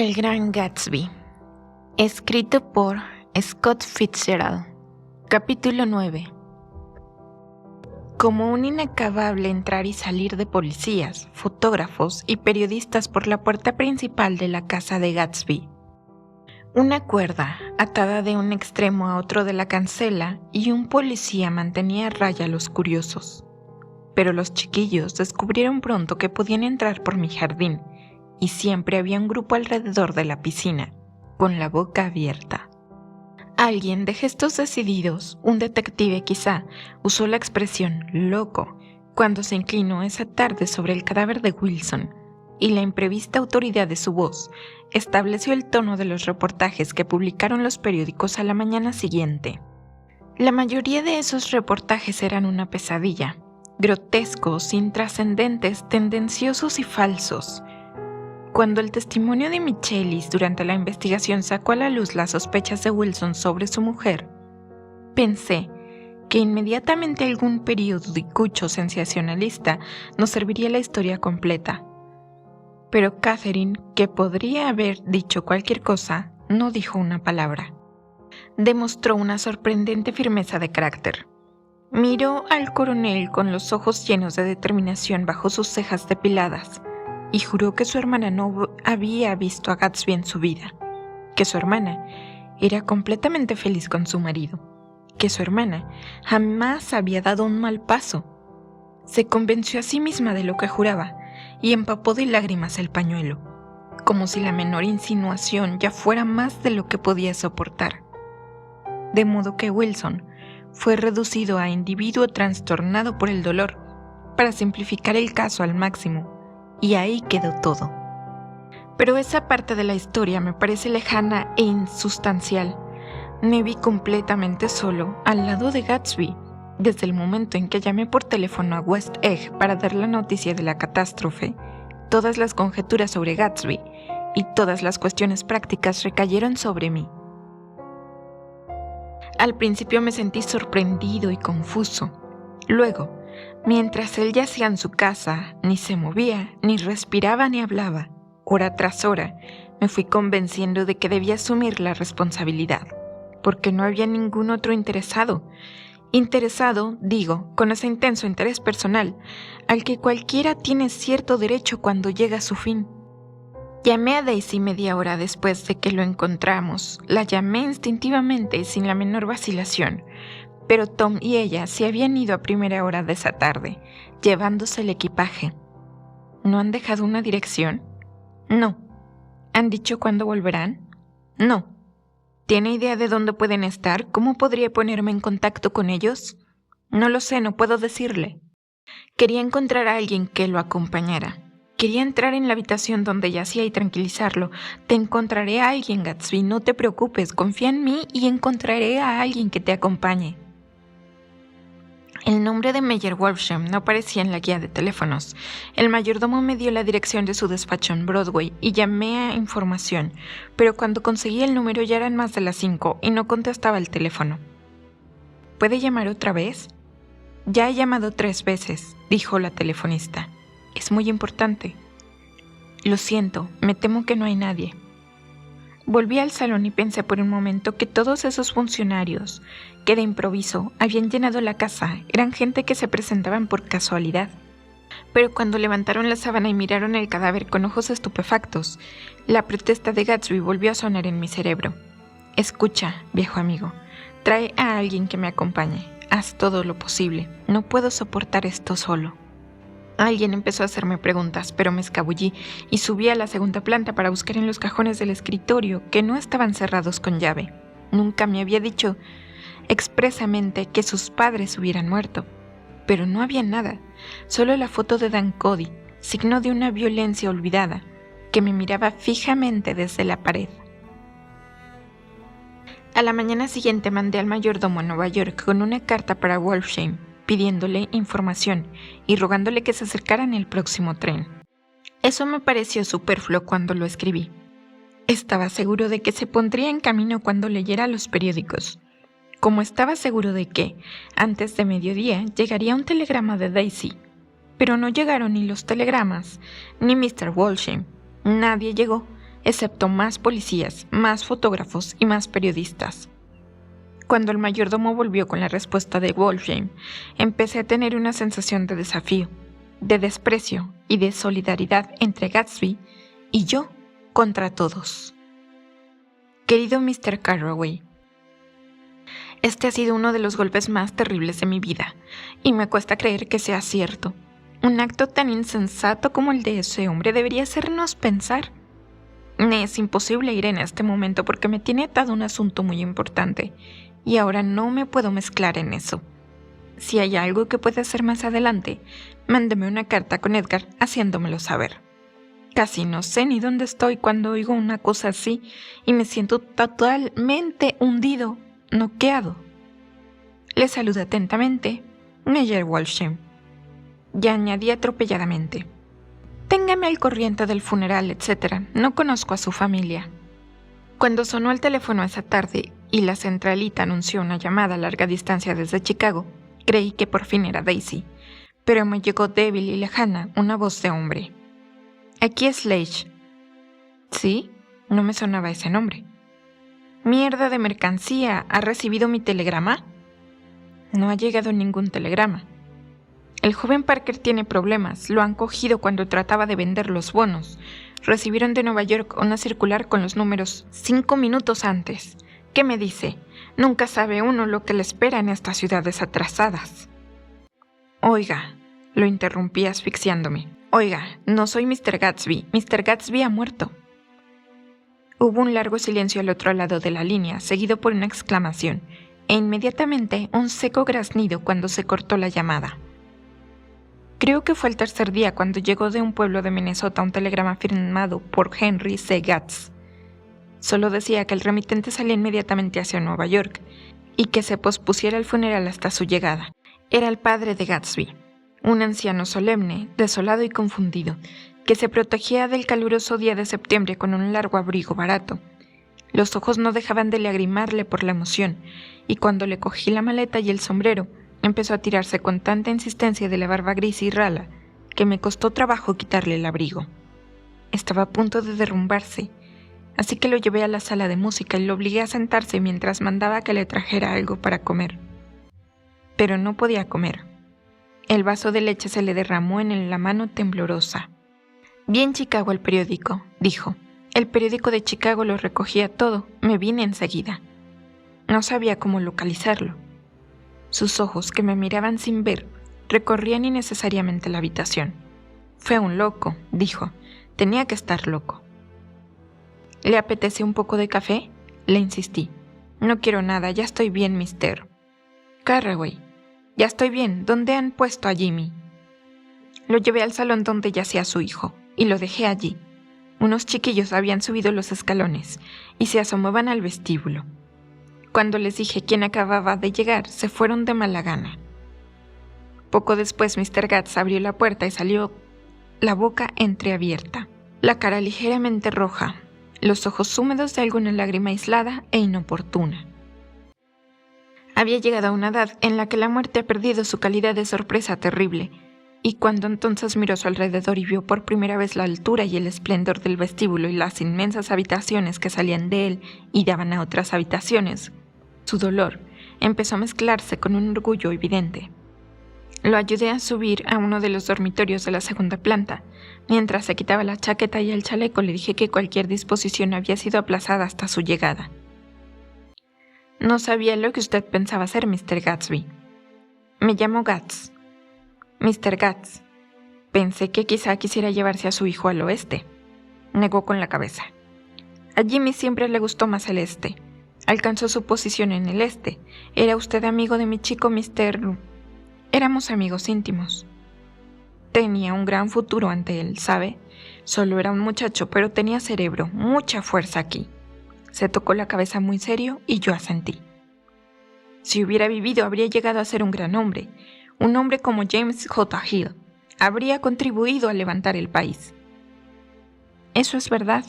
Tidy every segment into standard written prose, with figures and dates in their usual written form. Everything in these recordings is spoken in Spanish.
El Gran Gatsby. Escrito por Scott Fitzgerald. Capítulo 9. Como un inacabable entrar y salir de policías, fotógrafos y periodistas por la puerta principal de la casa de Gatsby. Una cuerda, atada de un extremo a otro de la cancela, y un policía mantenía a raya a los curiosos. Pero los chiquillos descubrieron pronto que podían entrar por mi jardín, y siempre había un grupo alrededor de la piscina, con la boca abierta. Alguien de gestos decididos, un detective quizá, usó la expresión «loco» cuando se inclinó esa tarde sobre el cadáver de Wilson, y la imprevista autoridad de su voz estableció el tono de los reportajes que publicaron los periódicos a la mañana siguiente. La mayoría de esos reportajes eran una pesadilla, grotescos, intrascendentes, tendenciosos y falsos. Cuando el testimonio de Michaelis durante la investigación sacó a la luz las sospechas de Wilson sobre su mujer, pensé que inmediatamente algún periodicucho sensacionalista nos serviría la historia completa. Pero Catherine, que podría haber dicho cualquier cosa, no dijo una palabra. Demostró una sorprendente firmeza de carácter. Miró al coronel con los ojos llenos de determinación bajo sus cejas depiladas, y juró que su hermana no había visto a Gatsby en su vida, que su hermana era completamente feliz con su marido, que su hermana jamás había dado un mal paso. Se convenció a sí misma de lo que juraba y empapó de lágrimas el pañuelo, como si la menor insinuación ya fuera más de lo que podía soportar. De modo que Wilson fue reducido a individuo trastornado por el dolor, para simplificar el caso al máximo. Y ahí quedó todo. Pero esa parte de la historia me parece lejana e insustancial. Me vi completamente solo al lado de Gatsby, desde el momento en que llamé por teléfono a West Egg para dar la noticia de la catástrofe. Todas las conjeturas sobre Gatsby y todas las cuestiones prácticas recayeron sobre mí. Al principio me sentí sorprendido y confuso. Luego, mientras él yacía en su casa, ni se movía, ni respiraba, ni hablaba, hora tras hora, me fui convenciendo de que debía asumir la responsabilidad, porque no había ningún otro interesado. Interesado, digo, con ese intenso interés personal, al que cualquiera tiene cierto derecho cuando llega a su fin. Llamé a Daisy media hora después de que lo encontramos. La llamé instintivamente y sin la menor vacilación. Pero Tom y ella se habían ido a primera hora de esa tarde, llevándose el equipaje. ¿No han dejado una dirección? No. ¿Han dicho cuándo volverán? No. ¿Tiene idea de dónde pueden estar? ¿Cómo podría ponerme en contacto con ellos? No lo sé, no puedo decirle. Quería encontrar a alguien que lo acompañara. Quería entrar en la habitación donde yacía y tranquilizarlo. Te encontraré a alguien, Gatsby, no te preocupes, confía en mí y encontraré a alguien que te acompañe. El nombre de Meyer Wolfsham no aparecía en la guía de teléfonos. El mayordomo me dio la dirección de su despacho en Broadway y llamé a información, pero cuando conseguí el número ya eran más de las 5 y no contestaba el teléfono. ¿Puede llamar otra vez? Ya he llamado 3 veces, dijo la telefonista. Es muy importante. Lo siento, me temo que no hay nadie. Volví al salón y pensé por un momento que todos esos funcionarios que de improviso habían llenado la casa eran gente que se presentaban por casualidad. Pero cuando levantaron la sábana y miraron el cadáver con ojos estupefactos, la protesta de Gatsby volvió a sonar en mi cerebro. Escucha, viejo amigo, trae a alguien que me acompañe. Haz todo lo posible. No puedo soportar esto solo. Alguien empezó a hacerme preguntas, pero me escabullí y subí a la segunda planta para buscar en los cajones del escritorio que no estaban cerrados con llave. Nunca me había dicho expresamente que sus padres hubieran muerto, pero no había nada, solo la foto de Dan Cody, signo de una violencia olvidada, que me miraba fijamente desde la pared. A la mañana siguiente mandé al mayordomo a Nueva York con una carta para Wolfsham, pidiéndole información y rogándole que se acercara en el próximo tren. Eso me pareció superfluo cuando lo escribí. Estaba seguro de que se pondría en camino cuando leyera los periódicos, como estaba seguro de que, antes de mediodía, llegaría un telegrama de Daisy. Pero no llegaron ni los telegramas, ni Mr. Wolfsham. Nadie llegó, excepto más policías, más fotógrafos y más periodistas. Cuando el mayordomo volvió con la respuesta de Wolfgang, empecé a tener una sensación de desafío, de desprecio y de solidaridad entre Gatsby y yo contra todos. Querido Mr. Carraway, este ha sido uno de los golpes más terribles de mi vida, y me cuesta creer que sea cierto. Un acto tan insensato como el de ese hombre debería hacernos pensar. Me es imposible ir en este momento porque me tiene atado un asunto muy importante, y ahora no me puedo mezclar en eso. Si hay algo que pueda hacer más adelante, mándeme una carta con Edgar haciéndomelo saber. Casi no sé ni dónde estoy cuando oigo una cosa así y me siento totalmente hundido, noqueado. Le saluda atentamente, Meyer Wolfgang. Y añadí atropelladamente: téngame al corriente del funeral, etc. No conozco a su familia. Cuando sonó el teléfono esa tarde y la centralita anunció una llamada a larga distancia desde Chicago, creí que por fin era Daisy, pero me llegó débil y lejana una voz de hombre. Aquí es Leish. ¿Sí? No me sonaba ese nombre. Mierda de mercancía, ¿ha recibido mi telegrama? No ha llegado ningún telegrama. El joven Parker tiene problemas, lo han cogido cuando trataba de vender los bonos. Recibieron de Nueva York una circular con los números 5 minutos antes. ¿Qué me dice? Nunca sabe uno lo que le espera en estas ciudades atrasadas. Oiga, lo interrumpí asfixiándome. Oiga, no soy Mr. Gatsby. Mr. Gatsby ha muerto. Hubo un largo silencio al otro lado de la línea, seguido por una exclamación, e inmediatamente un seco graznido cuando se cortó la llamada. Creo que fue el tercer día cuando llegó de un pueblo de Minnesota un telegrama firmado por Henry C. Gatz. Solo decía que el remitente salía inmediatamente hacia Nueva York y que se pospusiera el funeral hasta su llegada. Era el padre de Gatsby, un anciano solemne, desolado y confundido, que se protegía del caluroso día de septiembre con un largo abrigo barato. Los ojos no dejaban de lagrimarle por la emoción, y cuando le cogí la maleta y el sombrero, empezó a tirarse con tanta insistencia de la barba gris y rala que me costó trabajo quitarle el abrigo. Estaba a punto de derrumbarse, así que lo llevé a la sala de música y lo obligué a sentarse mientras mandaba que le trajera algo para comer. Pero no podía comer. El vaso de leche se le derramó en la mano temblorosa. Vi en Chicago el periódico, dijo. El periódico de Chicago lo recogía todo, me vine enseguida. No sabía cómo localizarlo. Sus ojos, que me miraban sin ver, recorrían innecesariamente la habitación. Fue un loco, dijo. Tenía que estar loco. ¿Le apetece un poco de café? Le insistí. No quiero nada, ya estoy bien, Mr. Carraway. Ya estoy bien, ¿dónde han puesto a Jimmy? Lo llevé al salón donde yacía su hijo, y lo dejé allí. Unos chiquillos habían subido los escalones, y se asomaban al vestíbulo. Cuando les dije quién acababa de llegar, se fueron de mala gana. Poco después, Mr. Gatz abrió la puerta y salió, la boca entreabierta, la cara ligeramente roja, los ojos húmedos de alguna lágrima aislada e inoportuna. Había llegado a una edad en la que la muerte ha perdido su calidad de sorpresa terrible, y cuando entonces miró a su alrededor y vio por primera vez la altura y el esplendor del vestíbulo y las inmensas habitaciones que salían de él y daban a otras habitaciones, su dolor empezó a mezclarse con un orgullo evidente. Lo ayudé a subir a uno de los dormitorios de la segunda planta. Mientras se quitaba la chaqueta y el chaleco, le dije que cualquier disposición había sido aplazada hasta su llegada. No sabía lo que usted pensaba hacer, Mr. Gatsby. Me llamo Gatz. Mr. Gatz. Pensé que quizá quisiera llevarse a su hijo al oeste. Negó con la cabeza. A Jimmy siempre le gustó más el este. Alcanzó su posición en el este. ¿Era usted amigo de mi chico, Mr.? Éramos amigos íntimos. Tenía un gran futuro ante él, ¿sabe? Solo era un muchacho, pero tenía cerebro, mucha fuerza aquí. Se tocó la cabeza muy serio y yo asentí. Si hubiera vivido, habría llegado a ser un gran hombre. Un hombre como James J. Hill. Habría contribuido a levantar el país. Eso es verdad,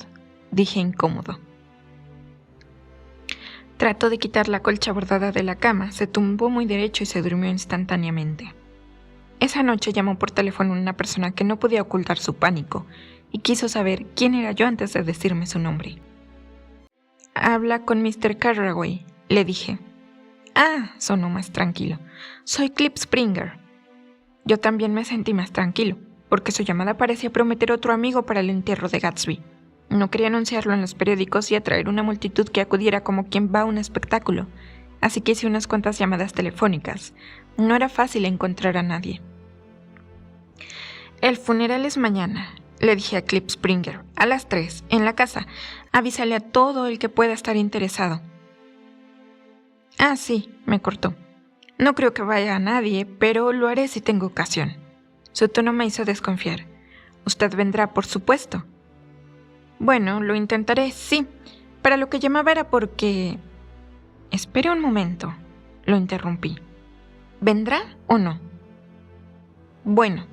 dije incómodo. Trató de quitar la colcha bordada de la cama, se tumbó muy derecho y se durmió instantáneamente. Esa noche llamó por teléfono a una persona que no podía ocultar su pánico, y quiso saber quién era yo antes de decirme su nombre. «Habla con Mr. Carraway», le dije. «Ah», sonó más tranquilo. «Soy Clip Springer». Yo también me sentí más tranquilo, porque su llamada parecía prometer otro amigo para el entierro de Gatsby. No quería anunciarlo en los periódicos y atraer una multitud que acudiera como quien va a un espectáculo, así que hice unas cuantas llamadas telefónicas. No era fácil encontrar a nadie. «El funeral es mañana», le dije a Clip Springer, «a las 3, en la casa. Avísale a todo el que pueda estar interesado». «Ah, sí», me cortó. «No creo que vaya a nadie, pero lo haré si tengo ocasión». Su tono me hizo desconfiar. «Usted vendrá, por supuesto». «Bueno, lo intentaré, sí. Para lo que llamaba era porque...» «Espere un momento», lo interrumpí. «¿Vendrá o no?» «Bueno,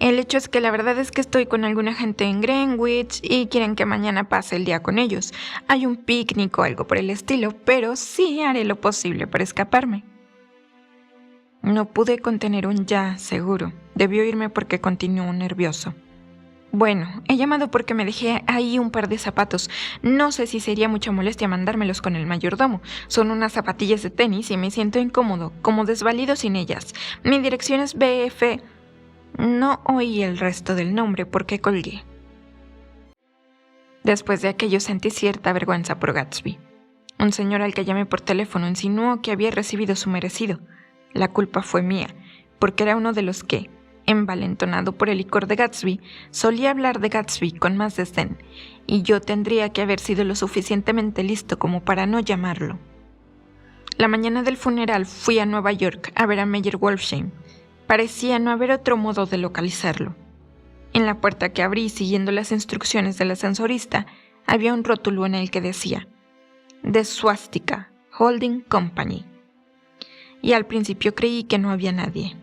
el hecho es que la verdad es que estoy con alguna gente en Greenwich y quieren que mañana pase el día con ellos. Hay un picnic o algo por el estilo, pero sí haré lo posible para escaparme». No pude contener un ya, seguro. Debió irme porque continuó nervioso. «Bueno, he llamado porque me dejé ahí un par de zapatos. No sé si sería mucha molestia mandármelos con el mayordomo. Son unas zapatillas de tenis y me siento incómodo, como desvalido sin ellas. Mi dirección es BF...» No oí el resto del nombre porque colgué. Después de aquello sentí cierta vergüenza por Gatsby. Un señor al que llamé por teléfono insinuó que había recibido su merecido. La culpa fue mía, porque era uno de los que, envalentonado por el licor de Gatsby, solía hablar de Gatsby con más desdén, y yo tendría que haber sido lo suficientemente listo como para no llamarlo. La mañana del funeral fui a Nueva York a ver a Meyer Wolfsheim. Parecía no haber otro modo de localizarlo. En la puerta que abrí siguiendo las instrucciones del ascensorista había un rótulo en el que decía «The Swastika Holding Company». Y al principio creí que no había nadie.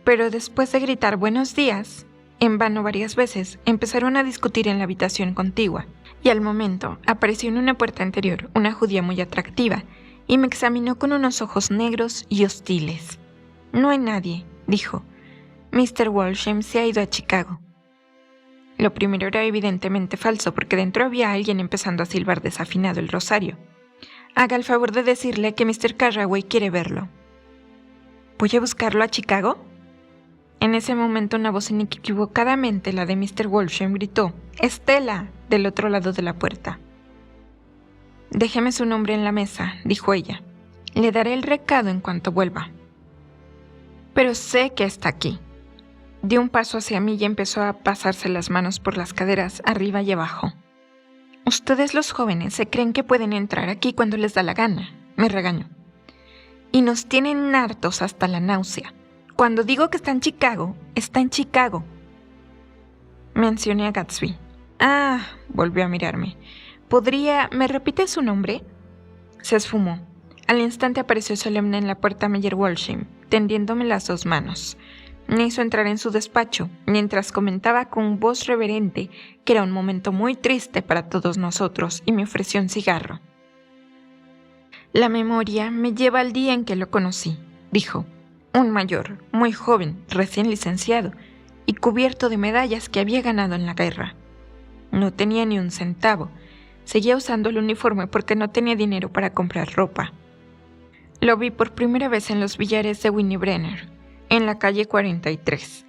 Pero después de gritar «buenos días», en vano varias veces, empezaron a discutir en la habitación contigua, y al momento apareció en una puerta anterior una judía muy atractiva, y me examinó con unos ojos negros y hostiles. «No hay nadie», dijo. «Mr. Wolsheim se ha ido a Chicago». Lo primero era evidentemente falso, porque dentro había alguien empezando a silbar desafinado el rosario. «Haga el favor de decirle que Mr. Carraway quiere verlo». «¿Voy a buscarlo a Chicago?» En ese momento una voz inequívocamente la de Mr. Wolsheim gritó «¡Estela!» del otro lado de la puerta. «Déjeme su nombre en la mesa», dijo ella. «Le daré el recado en cuanto vuelva». «Pero sé que está aquí». Dio un paso hacia mí y empezó a pasarse las manos por las caderas arriba y abajo. «Ustedes los jóvenes se creen que pueden entrar aquí cuando les da la gana», me regañó. «Y nos tienen hartos hasta la náusea. Cuando digo que está en Chicago, está en Chicago». Mencioné a Gatsby. «Ah», volvió a mirarme. «¿Me repite su nombre?» Se esfumó. Al instante apareció solemne en la puerta Meyer Wolsheim, tendiéndome las dos manos. Me hizo entrar en su despacho, mientras comentaba con voz reverente que era un momento muy triste para todos nosotros, y me ofreció un cigarro. «La memoria me lleva al día en que lo conocí», dijo. «Un mayor, muy joven, recién licenciado, y cubierto de medallas que había ganado en la guerra. No tenía ni un centavo. Seguía usando el uniforme porque no tenía dinero para comprar ropa. Lo vi por primera vez en los billares de Winnie Brenner, en la calle 43,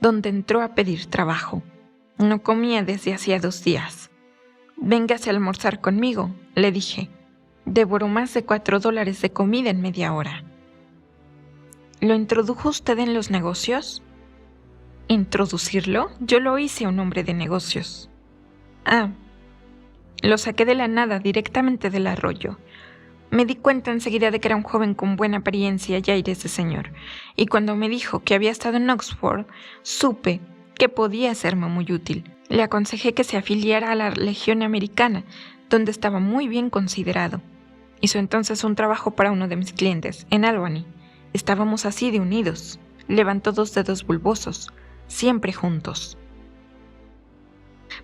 donde entró a pedir trabajo. No comía desde hacía 2 días. «Véngase a almorzar conmigo», le dije. «Devoró más de $4 de comida en media hora». «¿Lo introdujo usted en los negocios?» «¿Introducirlo? Yo lo hice a un hombre de negocios». «Ah». «Lo saqué de la nada, directamente del arroyo. Me di cuenta enseguida de que era un joven con buena apariencia y aires de señor, y cuando me dijo que había estado en Oxford, supe que podía serme muy útil. Le aconsejé que se afiliara a la Legión Americana, donde estaba muy bien considerado. Hizo entonces un trabajo para uno de mis clientes, en Albany. Estábamos así de unidos. Levantó 2 dedos bulbosos, siempre juntos».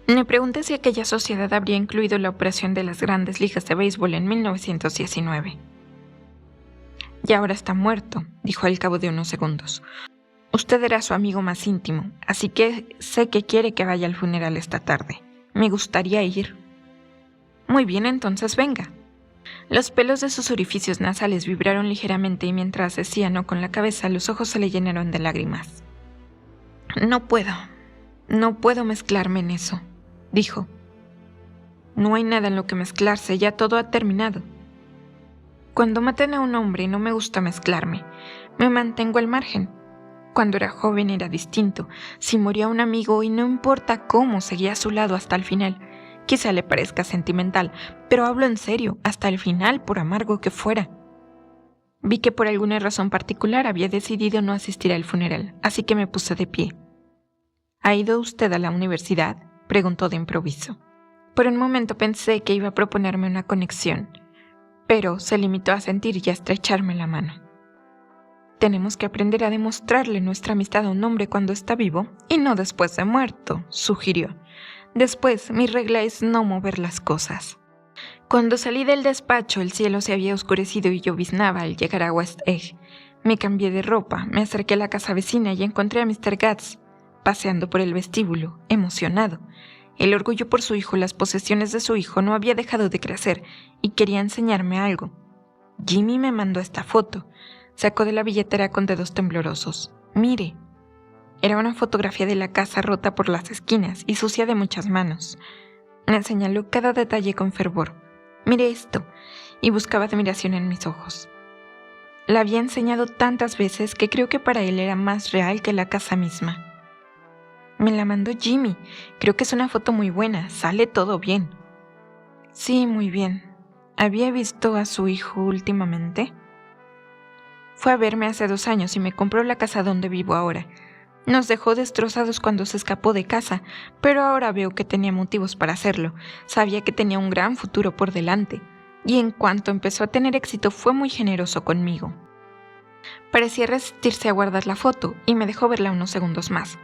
Me pregunté si aquella sociedad habría incluido la operación de las grandes ligas de béisbol en 1919. «Y ahora está muerto», dijo al cabo de unos segundos. Usted era su amigo más íntimo, así que sé que quiere que vaya al funeral esta tarde. Me gustaría ir. Muy bien, entonces venga. Los pelos de sus orificios nasales vibraron ligeramente y mientras decía no con la cabeza, los ojos se le llenaron de lágrimas. No puedo mezclarme en eso, dijo. No hay nada en lo que mezclarse, ya todo ha terminado. Cuando maten a un hombre no me gusta mezclarme, me mantengo al margen. Cuando era joven era distinto, si moría un amigo y no importa cómo, seguía a su lado hasta el final. Quizá le parezca sentimental, pero hablo en serio, hasta el final, por amargo que fuera. Vi que por alguna razón particular había decidido no asistir al funeral, así que me puse de pie. ¿Ha ido usted a la universidad?, preguntó de improviso. Por un momento pensé que iba a proponerme una conexión, pero se limitó a sentir y a estrecharme la mano. Tenemos que aprender a demostrarle nuestra amistad a un hombre cuando está vivo y no después de muerto, sugirió. Después, mi regla es no mover las cosas. Cuando salí del despacho, el cielo se había oscurecido y lloviznaba al llegar a West Egg. Me cambié de ropa, me acerqué a la casa vecina y encontré a Mr. Gatz paseando por el vestíbulo, emocionado. El orgullo por su hijo, las posesiones de su hijo no había dejado de crecer y quería enseñarme algo. Jimmy me mandó esta foto. Sacó de la billetera con dedos temblorosos. Mire. Era una fotografía de la casa rota por las esquinas y sucia de muchas manos. Me señaló cada detalle con fervor. Mire esto, y buscaba admiración en mis ojos. La había enseñado tantas veces que creo que para él era más real que la casa misma. Me la mandó Jimmy. Creo que es una foto muy buena, sale todo bien. Sí, muy bien. ¿Había visto a su hijo últimamente? Fue a verme hace 2 años y me compró la casa donde vivo ahora. Nos dejó destrozados cuando se escapó de casa, pero ahora veo que tenía motivos para hacerlo. Sabía que tenía un gran futuro por delante, y en cuanto empezó a tener éxito fue muy generoso conmigo. Parecía resistirse a guardar la foto y me dejó verla unos segundos más.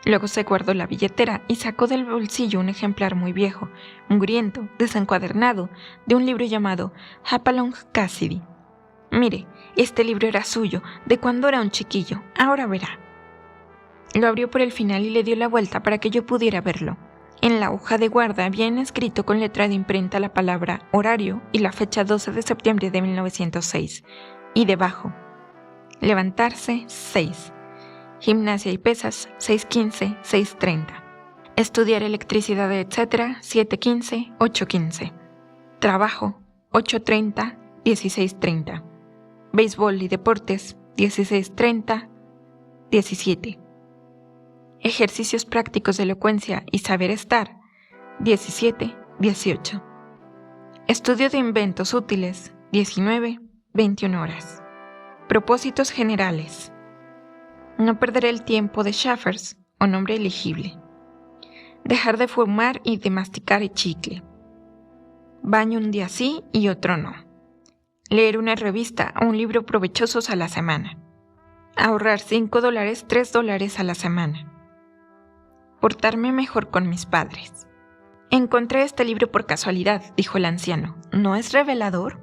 Luego se guardó la billetera y sacó del bolsillo un ejemplar muy viejo, mugriento, desencuadernado, de un libro llamado Hopalong Cassidy. Mire, este libro era suyo, de cuando era un chiquillo, ahora verá. Lo abrió por el final y le dio la vuelta para que yo pudiera verlo. En la hoja de guarda habían escrito con letra de imprenta la palabra horario y la fecha 12 de septiembre de 1906. Y debajo, levantarse 6. Gimnasia y pesas 6:15, 6:30. Estudiar electricidad, etc. 7:15, 8:15. Trabajo 8:30, 16:30. Béisbol y deportes 16:30, 17. Ejercicios prácticos de elocuencia y saber estar 17, 18. Estudio de inventos útiles 19, 21 horas. Propósitos generales. No perder el tiempo de Schaffers, o nombre elegible. Dejar de fumar y de masticar el chicle. Baño un día sí y otro no. Leer una revista o un libro provechosos a la semana. Ahorrar $5, $3 a la semana. Portarme mejor con mis padres. Encontré este libro por casualidad, dijo el anciano. ¿No es revelador?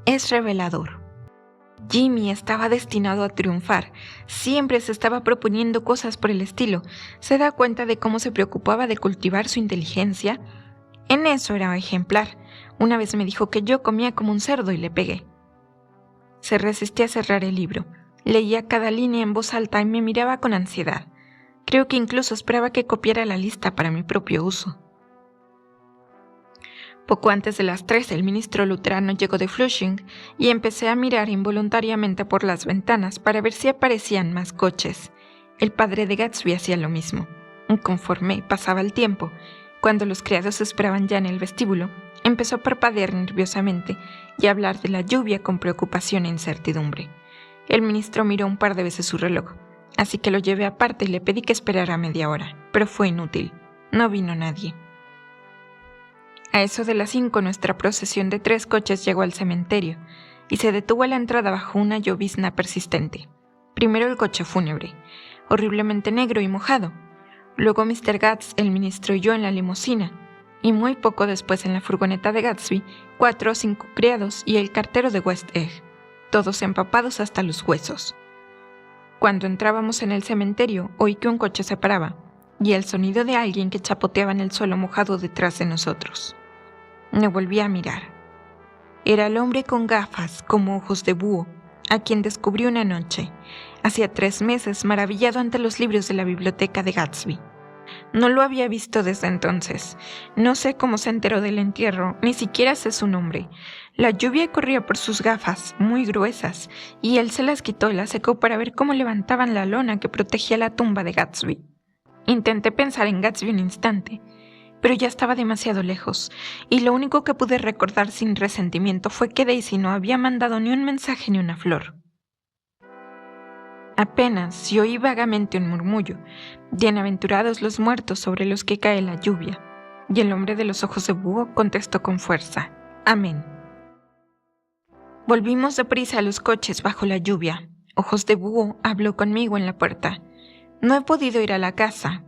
Es revelador. Jimmy estaba destinado a triunfar. Siempre se estaba proponiendo cosas por el estilo. ¿Se da cuenta de cómo se preocupaba de cultivar su inteligencia? En eso era ejemplar. Una vez me dijo que yo comía como un cerdo y le pegué. Se resistía a cerrar el libro. Leía cada línea en voz alta y me miraba con ansiedad. Creo que incluso esperaba que copiara la lista para mi propio uso. Poco antes de las 3, el ministro luterano llegó de Flushing y empecé a mirar involuntariamente por las ventanas para ver si aparecían más coches. El padre de Gatsby hacía lo mismo. Conforme pasaba el tiempo, cuando los criados esperaban ya en el vestíbulo, empezó a parpadear nerviosamente y a hablar de la lluvia con preocupación e incertidumbre. El ministro miró un par de veces su reloj, así que lo llevé aparte y le pedí que esperara media hora, pero fue inútil. No vino nadie. A eso de las 5, nuestra procesión de 3 coches llegó al cementerio y se detuvo a la entrada bajo una llovizna persistente. Primero el coche fúnebre, horriblemente negro y mojado. Luego Mr. Gatz, el ministro y yo en la limusina. Y muy poco después en la furgoneta de Gatsby, 4 o 5 criados y el cartero de West Egg, todos empapados hasta los huesos. Cuando entrábamos en el cementerio, oí que un coche se paraba y el sonido de alguien que chapoteaba en el suelo mojado detrás de nosotros. Me volví a mirar. Era el hombre con gafas como ojos de búho, a quien descubrí una noche, hacía 3 meses, maravillado ante los libros de la biblioteca de Gatsby. No lo había visto desde entonces. No sé cómo se enteró del entierro, ni siquiera sé su nombre. La lluvia corría por sus gafas, muy gruesas, y él se las quitó y las secó para ver cómo levantaban la lona que protegía la tumba de Gatsby. Intenté pensar en Gatsby un instante, pero ya estaba demasiado lejos, y lo único que pude recordar sin resentimiento fue que Daisy no había mandado ni un mensaje ni una flor. Apenas si oí vagamente un murmullo: «Bienaventurados los muertos sobre los que cae la lluvia», y el hombre de los ojos de búho contestó con fuerza: «Amén». Volvimos deprisa a los coches bajo la lluvia. Ojos de búho habló conmigo en la puerta. «No he podido ir a la casa.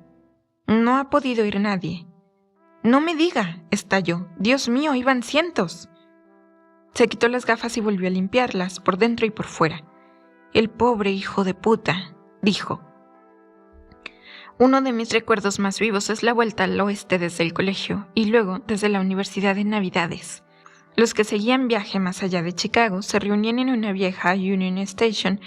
No ha podido ir nadie». «No me diga», estalló. «Dios mío, iban cientos». Se quitó las gafas y volvió a limpiarlas por dentro y por fuera. «El pobre hijo de puta», dijo. Uno de mis recuerdos más vivos es la vuelta al oeste desde el colegio y luego desde la universidad en Navidades. Los que seguían viaje más allá de Chicago se reunían en una vieja Union Station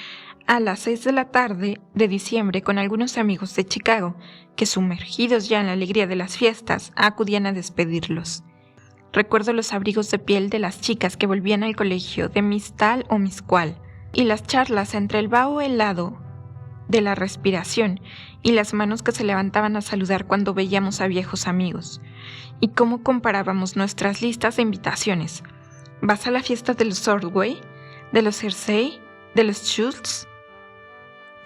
a las 6 de la tarde de diciembre con algunos amigos de Chicago que, sumergidos ya en la alegría de las fiestas, acudían a despedirlos. Recuerdo los abrigos de piel de las chicas que volvían al colegio de Miss Tal o Miss Cual, y las charlas entre el vaho helado de la respiración y las manos que se levantaban a saludar cuando veíamos a viejos amigos, y cómo comparábamos nuestras listas de invitaciones. ¿Vas a la fiesta de los Ordway? ¿De los Hersey? ¿De los Schultz?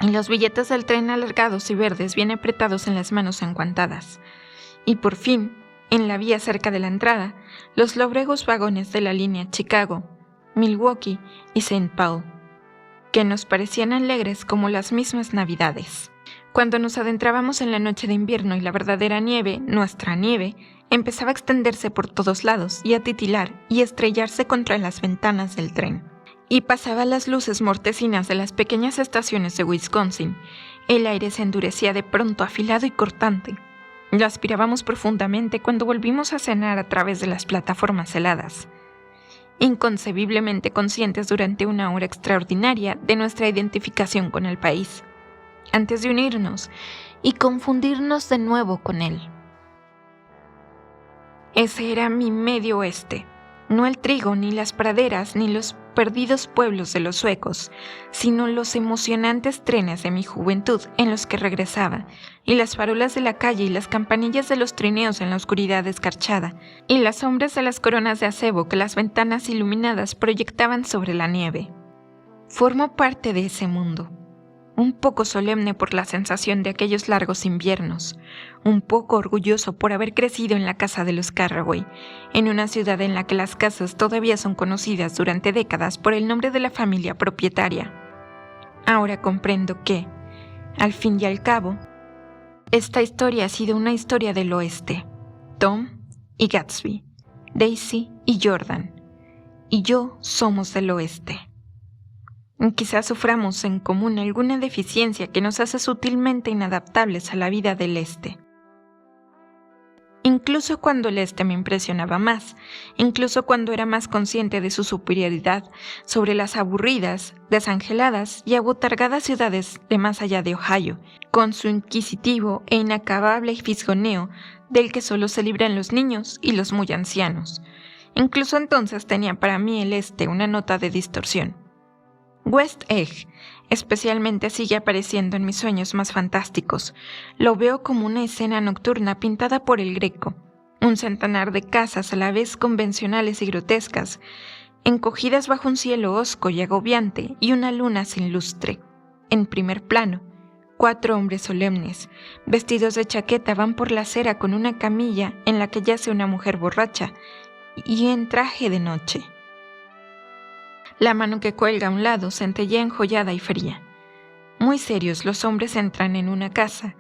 Y los billetes del tren alargados y verdes bien apretados en las manos enguantadas. Y por fin, en la vía cerca de la entrada, los lóbregos vagones de la línea Chicago, Milwaukee y St. Paul, que nos parecían alegres como las mismas Navidades. Cuando nos adentrábamos en la noche de invierno y la verdadera nieve, nuestra nieve, empezaba a extenderse por todos lados y a titilar y estrellarse contra las ventanas del tren. Y pasaba las luces mortecinas de las pequeñas estaciones de Wisconsin. El aire se endurecía de pronto, afilado y cortante. Lo aspirábamos profundamente cuando volvimos a cenar a través de las plataformas heladas, inconcebiblemente conscientes durante una hora extraordinaria de nuestra identificación con el país, antes de unirnos y confundirnos de nuevo con él. Ese era mi medio oeste, no el trigo, ni las praderas, ni los perdidos pueblos de los suecos, sino los emocionantes trenes de mi juventud en los que regresaba, y las farolas de la calle y las campanillas de los trineos en la oscuridad escarchada, y las sombras de las coronas de acebo que las ventanas iluminadas proyectaban sobre la nieve. Formo parte de ese mundo, un poco solemne por la sensación de aquellos largos inviernos, un poco orgulloso por haber crecido en la casa de los Carraway, en una ciudad en la que las casas todavía son conocidas durante décadas por el nombre de la familia propietaria. Ahora comprendo que, al fin y al cabo, esta historia ha sido una historia del oeste. Tom y Gatsby, Daisy y Jordan, y yo somos del oeste. Quizás suframos en común alguna deficiencia que nos hace sutilmente inadaptables a la vida del este. Incluso cuando el este me impresionaba más, incluso cuando era más consciente de su superioridad sobre las aburridas, desangeladas y abotargadas ciudades de más allá de Ohio, con su inquisitivo e inacabable fisgoneo del que solo se libran los niños y los muy ancianos. Incluso entonces tenía para mí el este una nota de distorsión. West Egg especialmente sigue apareciendo en mis sueños más fantásticos. Lo veo como una escena nocturna pintada por el Greco, un centenar de casas a la vez convencionales y grotescas, encogidas bajo un cielo hosco y agobiante y una luna sin lustre. En primer plano, 4 hombres solemnes, vestidos de chaqueta, van por la acera con una camilla en la que yace una mujer borracha y en traje de noche. La mano que cuelga a un lado centellea enjollada y fría. Muy serios, los hombres entran en una casa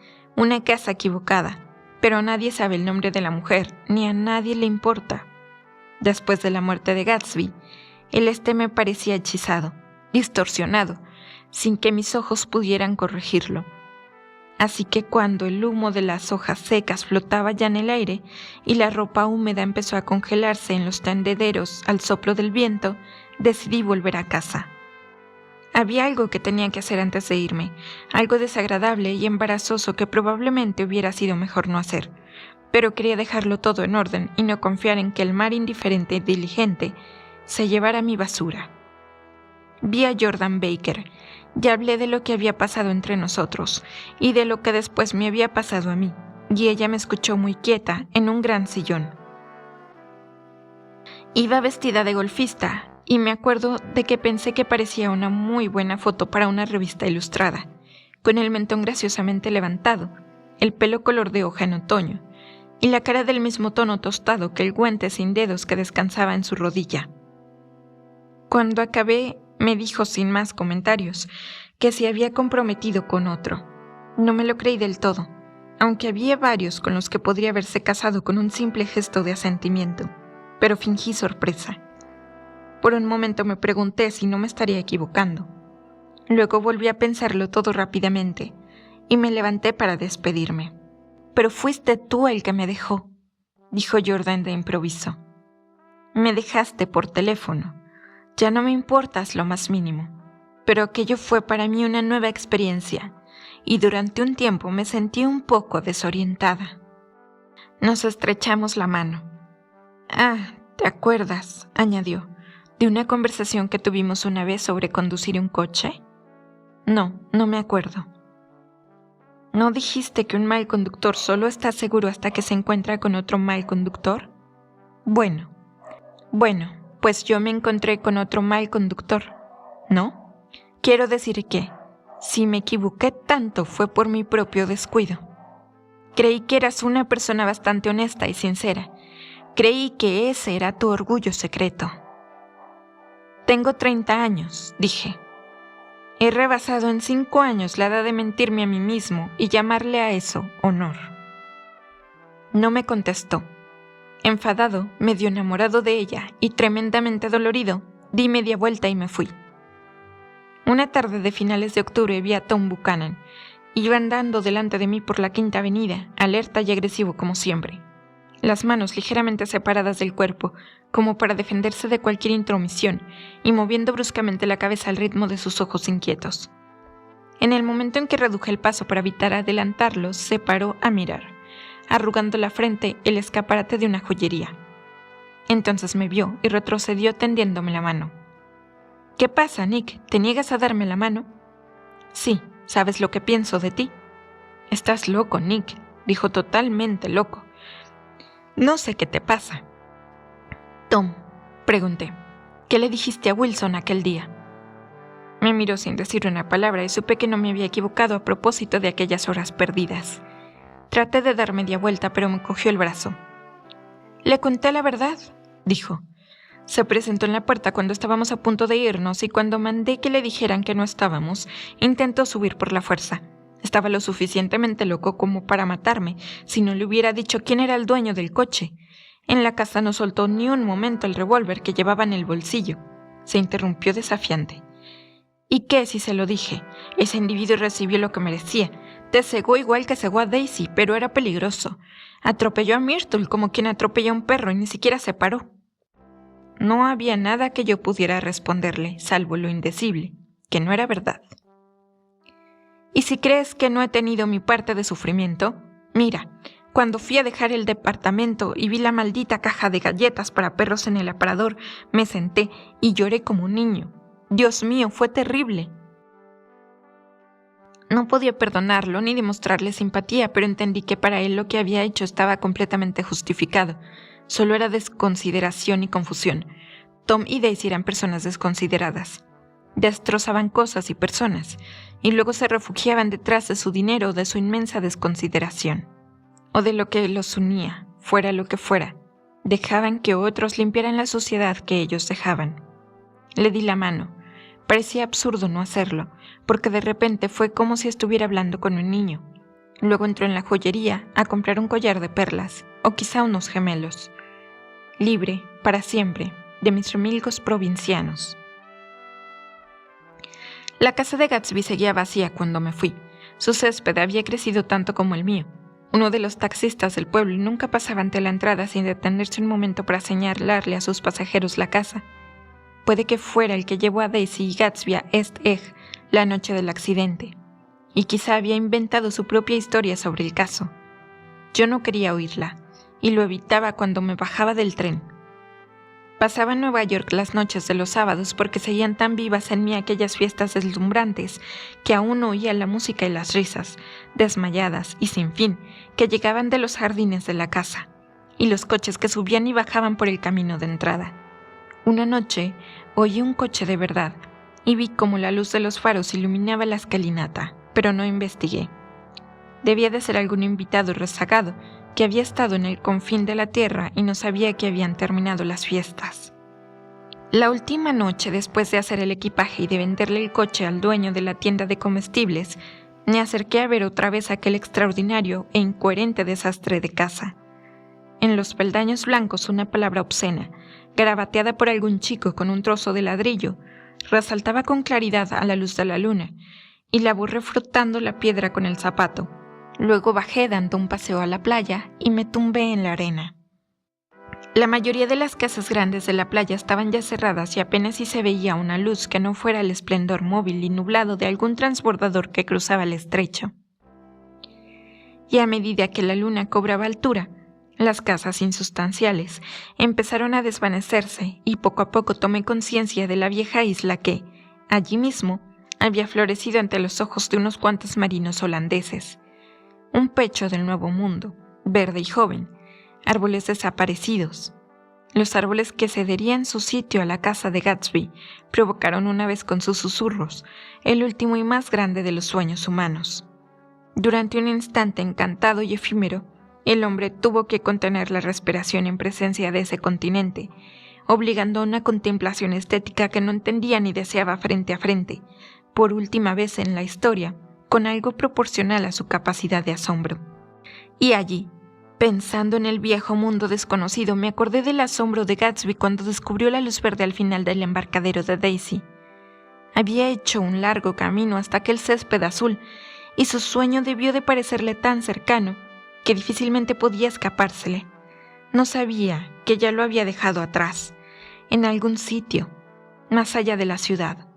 equivocada, pero nadie sabe el nombre de la mujer, ni a nadie le importa. Después de la muerte de Gatsby, el este me parecía hechizado, distorsionado. sin que mis ojos pudieran corregirlo. Así que cuando el humo de las hojas secas flotaba ya en el aire y la ropa húmeda empezó a congelarse en los tendederos al soplo del viento, decidí volver a casa. Había algo que tenía que hacer antes de irme, algo desagradable y embarazoso que probablemente hubiera sido mejor no hacer, pero quería dejarlo todo en orden y no confiar en que el mar indiferente y diligente se llevara mi basura. Vi a Jordan Baker y hablé de lo que había pasado entre nosotros y de lo que después me había pasado a mí, y ella me escuchó muy quieta en un gran sillón. Iba vestida de golfista y me acuerdo de que pensé que parecía una muy buena foto para una revista ilustrada, con el mentón graciosamente levantado, el pelo color de hoja en otoño y la cara del mismo tono tostado que el guante sin dedos que descansaba en su rodilla. Cuando acabé, me dijo sin más comentarios que se había comprometido con otro. No me lo creí del todo, aunque había varios con los que podría haberse casado con un simple gesto de asentimiento, pero fingí sorpresa. Por un momento me pregunté si no me estaría equivocando. Luego volví a pensarlo todo rápidamente y me levanté para despedirme. «Pero fuiste tú el que me dejó», dijo Jordan de improviso. «Me dejaste por teléfono. Ya no me importas lo más mínimo, pero aquello fue para mí una nueva experiencia y durante un tiempo me sentí un poco desorientada». Nos estrechamos la mano. «Ah, ¿te acuerdas?», añadió, «de una conversación que tuvimos una vez sobre conducir un coche?» «No, no me acuerdo». ¿No dijiste que un mal conductor solo está seguro hasta que se encuentra con otro mal conductor? Bueno, pues yo me encontré con otro mal conductor, ¿no? Quiero decir que, si me equivoqué tanto fue por mi propio descuido. Creí que eras una persona bastante honesta y sincera. Creí que ese era tu orgullo secreto. Tengo 30 años, dije. He rebasado en 5 años la edad de mentirme a mí mismo y llamarle a eso honor. No me contestó. Enfadado, medio enamorado de ella y tremendamente dolorido, di media vuelta y me fui. Una tarde de finales de octubre vi a Tom Buchanan. Iba andando delante de mí por la Quinta Avenida, alerta y agresivo como siempre. Las manos ligeramente separadas del cuerpo, como para defenderse de cualquier intromisión, y moviendo bruscamente la cabeza al ritmo de sus ojos inquietos. En el momento en que reduje el paso para evitar adelantarlo, se paró a mirar, arrugando la frente el escaparate de una joyería. Entonces me vio y retrocedió tendiéndome la mano. «¿Qué pasa, Nick? ¿Te niegas a darme la mano?» «Sí, ¿sabes lo que pienso de ti?» «Estás loco, Nick», dijo, «totalmente loco. No sé qué te pasa». «Tom», pregunté, «¿qué le dijiste a Wilson aquel día?» Me miró sin decir una palabra y supe que no me había equivocado a propósito de aquellas horas perdidas. Traté de dar media vuelta, pero me cogió el brazo. «Le conté la verdad», dijo. Se presentó en la puerta cuando estábamos a punto de irnos y cuando mandé que le dijeran que no estábamos, intentó subir por la fuerza. Estaba lo suficientemente loco como para matarme si no le hubiera dicho quién era el dueño del coche. En la casa no soltó ni un momento el revólver que llevaba en el bolsillo. Se interrumpió desafiante. «¿Y qué si se lo dije? Ese individuo recibió lo que merecía. Te cegó igual que cegó a Daisy, pero era peligroso. Atropelló a Myrtle como quien atropella a un perro y ni siquiera se paró». No había nada que yo pudiera responderle, salvo lo indecible, que no era verdad. «¿Y si crees que no he tenido mi parte de sufrimiento? Mira, cuando fui a dejar el departamento y vi la maldita caja de galletas para perros en el aparador, me senté y lloré como un niño. Dios mío, fue terrible». No podía perdonarlo ni demostrarle simpatía, pero entendí que para él lo que había hecho estaba completamente justificado. Solo era desconsideración y confusión. Tom y Daisy eran personas desconsideradas. Destrozaban cosas y personas, y luego se refugiaban detrás de su dinero o de su inmensa desconsideración. O de lo que los unía, fuera lo que fuera. Dejaban que otros limpiaran la suciedad que ellos dejaban. Le di la mano. Parecía absurdo no hacerlo, porque de repente fue como si estuviera hablando con un niño. Luego entró en la joyería a comprar un collar de perlas, o quizá unos gemelos. Libre, para siempre, de mis remilgos provincianos. La casa de Gatsby seguía vacía cuando me fui. Su césped había crecido tanto como el mío. Uno de los taxistas del pueblo nunca pasaba ante la entrada sin detenerse un momento para señalarle a sus pasajeros la casa. Puede que fuera el que llevó a Daisy y Gatsby a East Egg la noche del accidente, y quizá había inventado su propia historia sobre el caso. Yo no quería oírla, y lo evitaba cuando me bajaba del tren. Pasaba en Nueva York las noches de los sábados porque seguían tan vivas en mí aquellas fiestas deslumbrantes que aún oía la música y las risas, desmayadas y sin fin, que llegaban de los jardines de la casa, y los coches que subían y bajaban por el camino de entrada. Una noche oí un coche de verdad y vi cómo la luz de los faros iluminaba la escalinata, pero no investigué. Debía de ser algún invitado rezagado que había estado en el confín de la tierra y no sabía que habían terminado las fiestas. La última noche, después de hacer el equipaje y de venderle el coche al dueño de la tienda de comestibles, me acerqué a ver otra vez aquel extraordinario e incoherente desastre de casa. En los peldaños blancos una palabra obscena, garabateada por algún chico con un trozo de ladrillo, resaltaba con claridad a la luz de la luna, y la borré frotando la piedra con el zapato. Luego bajé dando un paseo a la playa y me tumbé en la arena. La mayoría de las casas grandes de la playa estaban ya cerradas y apenas si se veía una luz que no fuera el esplendor móvil y nublado de algún transbordador que cruzaba el estrecho. Y a medida que la luna cobraba altura, las casas insustanciales empezaron a desvanecerse y poco a poco tomé conciencia de la vieja isla que, allí mismo, había florecido ante los ojos de unos cuantos marinos holandeses. Un pecho del nuevo mundo, verde y joven, árboles desaparecidos. Los árboles que cederían su sitio a la casa de Gatsby provocaron una vez con sus susurros el último y más grande de los sueños humanos. Durante un instante encantado y efímero, el hombre tuvo que contener la respiración en presencia de ese continente, obligando a una contemplación estética que no entendía ni deseaba frente a frente, por última vez en la historia, con algo proporcional a su capacidad de asombro. Y allí, pensando en el viejo mundo desconocido, me acordé del asombro de Gatsby cuando descubrió la luz verde al final del embarcadero de Daisy. Había hecho un largo camino hasta aquel césped azul, y su sueño debió de parecerle tan cercano que difícilmente podía escapársele. No sabía que ya lo había dejado atrás, en algún sitio, más allá de la ciudad,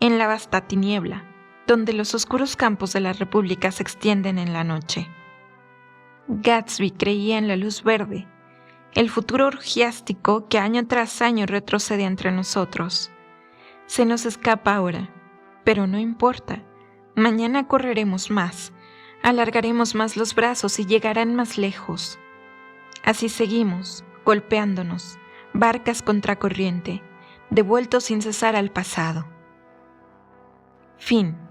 en la vasta tiniebla, donde los oscuros campos de la República se extienden en la noche. Gatsby creía en la luz verde, el futuro orgiástico que año tras año retrocede entre nosotros. Se nos escapa ahora, pero no importa. Mañana correremos más, alargaremos más los brazos y llegarán más lejos. Así seguimos, golpeándonos, barcas contra corriente, devueltos sin cesar al pasado. Fin.